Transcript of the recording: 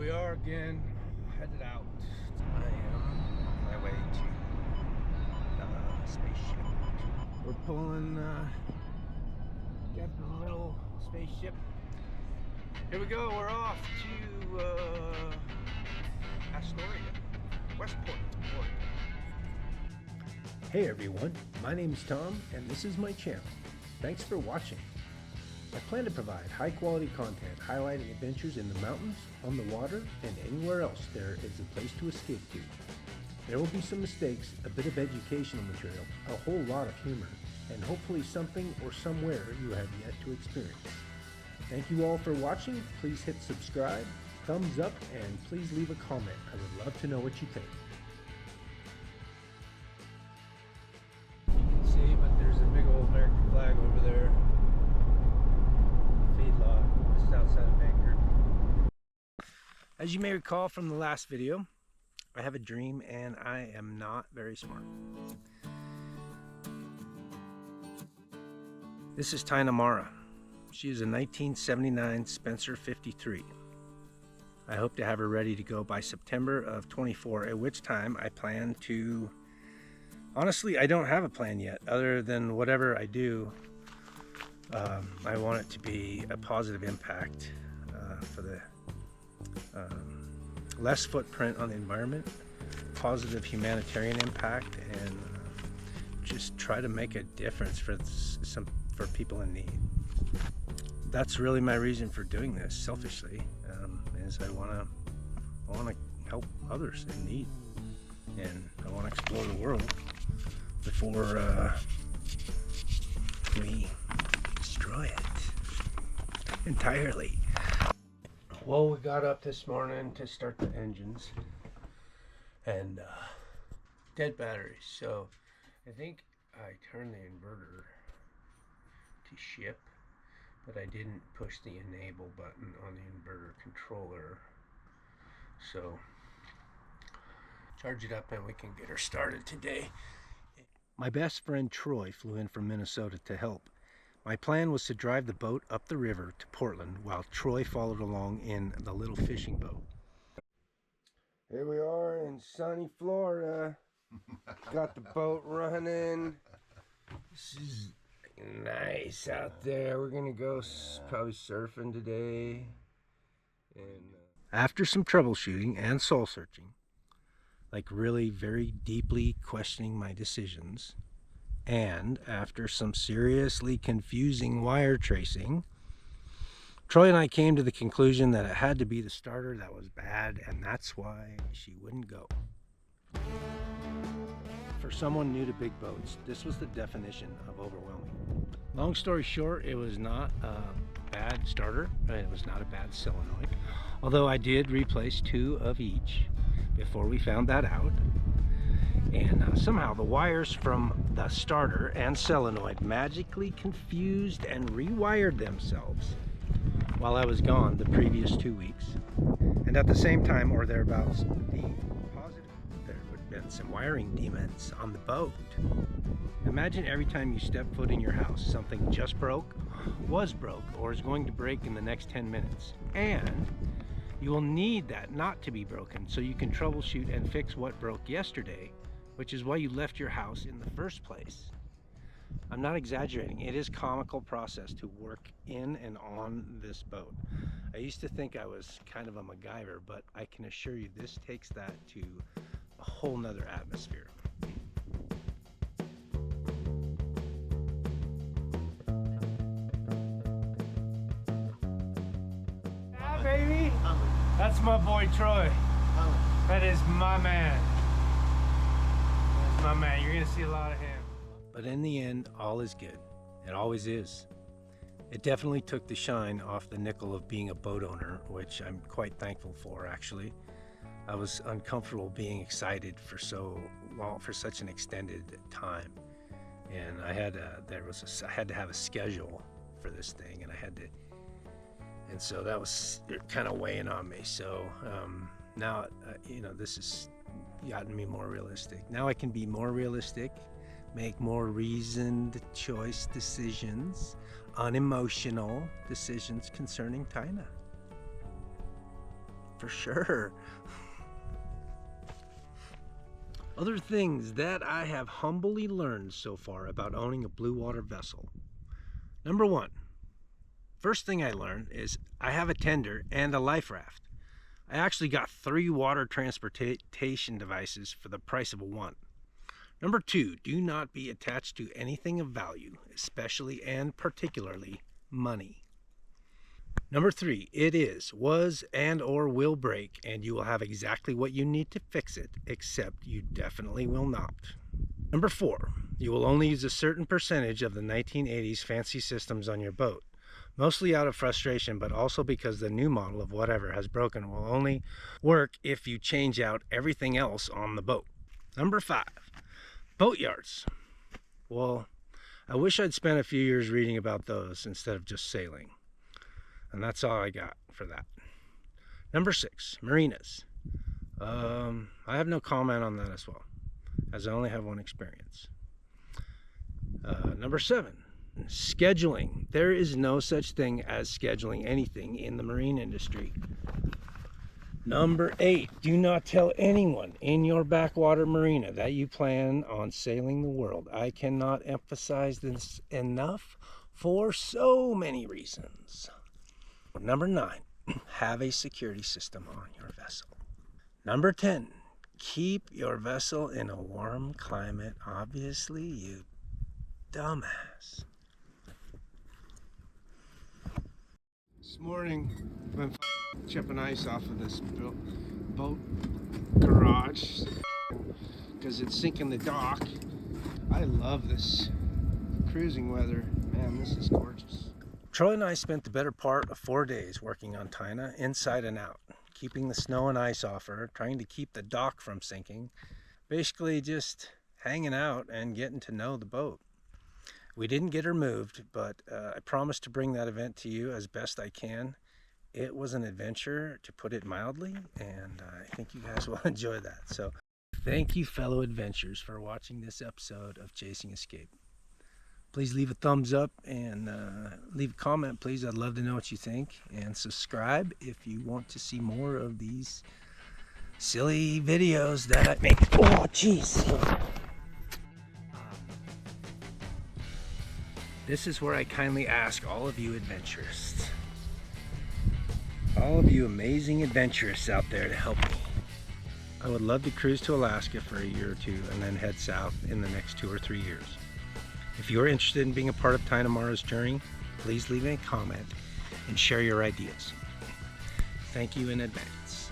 We are again headed out. I am on my way to the spaceship. We're pulling Captain Little spaceship. Here we go. We're off to Astoria, Westport, Oregon. Hey everyone, my name is Tom and this is my channel. Thanks for watching. I plan to provide high quality content highlighting adventures in the mountains, on the water, and anywhere else there is a place to escape to. There will be some mistakes, a bit of educational material, a whole lot of humor, and hopefully something or somewhere you have yet to experience. Thank you all for watching. Please hit subscribe, thumbs up, and please leave a comment. I would love to know what you think. You can see, but there's a big old American flag over there. Feedlot, just outside of Vancouver. As you may recall from the last video, I have a dream and I am not very smart. This is Tynamara. She is a 1979 Spencer 53. I hope to have her ready to go by September of 24, at which time I plan to... Honestly, I don't have a plan yet, other than whatever I do, I want it to be a positive impact for the less footprint on the environment, positive humanitarian impact, and just try to make a difference for people in need. That's really my reason for doing this, selfishly, is I want to help others in need, and I want to explore the world before we destroy it entirely. Well, we got up this morning to start the engines and dead batteries, so I think I turned the inverter to ship, but I didn't push the enable button on the inverter controller, so charge it up and we can get her started today. My best friend Troy flew in from Minnesota to help. My plan was to drive the boat up the river to Portland while Troy followed along in the little fishing boat. Here we are in sunny Florida. Got the boat running. This is nice out there. We're gonna go probably surfing today. And after some troubleshooting and soul searching, like really very deeply questioning my decisions, and after some seriously confusing wire tracing, Troy and I came to the conclusion that it had to be the starter that was bad, and that's why she wouldn't go. For someone new to big boats, this was the definition of overwhelming. Long story short, it was not a bad starter, and it was not a bad solenoid, although I did replace 2 of each before we found that out. And somehow the wires from the starter and solenoid magically confused and rewired themselves while I was gone the previous 2 weeks. And at the same time, or thereabouts, there would have been some wiring demons on the boat. Imagine every time you step foot in your house, something just broke, was broke, or is going to break in the next 10 minutes. And you will need that not to be broken so you can troubleshoot and fix what broke yesterday, which is why you left your house in the first place. I'm not exaggerating. It is a comical process to work in and on this boat. I used to think I was kind of a MacGyver, but I can assure you this takes that to a whole nother atmosphere. Yeah, baby. That's my boy Troy. That is my man. That's my man. You're gonna see a lot of him. But in the end, all is good. It always is. It definitely took the shine off the nickel of being a boat owner, which I'm quite thankful for, actually. I was uncomfortable being excited for so long, for such an extended time, and I had to have a schedule for this thing, and so that was kind of weighing on me. So now, this has gotten me more realistic. Now I can be more realistic, make more reasoned choice decisions, unemotional decisions concerning Tyna. for sure. Other things that I have humbly learned so far about owning a blue water vessel. Number one, first thing I learned is I have a tender and a life raft. I actually got 3 water transportation devices for the price of one. Number two, do not be attached to anything of value, especially and particularly money. Number three, it is, was, and or will break, and you will have exactly what you need to fix it, except you definitely will not. Number four, you will only use a certain percentage of the 1980s fancy systems on your boat, mostly out of frustration, but also because the new model of whatever has broken will only work if you change out everything else on the boat. Number five, boat yards. Well, I wish I'd spent a few years reading about those instead of just sailing. And that's all I got for that. Number six, marinas. I have no comment on that as well, as I only have one experience. Number seven, scheduling. There is no such thing as scheduling anything in the marine industry. Number eight, do not tell anyone in your backwater marina that you plan on sailing the world. I cannot emphasize this enough for so many reasons. Number 9, have a security system on your vessel. Number 10, keep your vessel in a warm climate. Obviously, you dumbass. This morning, I've been chipping ice off of this boat garage because it's sinking the dock. I love this cruising weather. Man, this is gorgeous. Troy and I spent the better part of 4 days working on Tyna inside and out, keeping the snow and ice off her, trying to keep the dock from sinking, basically just hanging out and getting to know the boat. We didn't get her moved, but I promised to bring that event to you as best I can. It was an adventure, to put it mildly, and I think you guys will enjoy that. So thank you, fellow adventurers, for watching this episode of Chasing Escape. Please leave a thumbs up and leave a comment, please. I'd love to know what you think. And subscribe if you want to see more of these silly videos that I make. Oh, jeez. This is where I kindly ask all of you adventurers, all of you amazing adventurers out there, to help me. I would love to cruise to Alaska for a year or two and then head south in the next 2 or 3 years. If you're interested in being a part of Tynamara's journey, please leave a comment and share your ideas. Thank you in advance.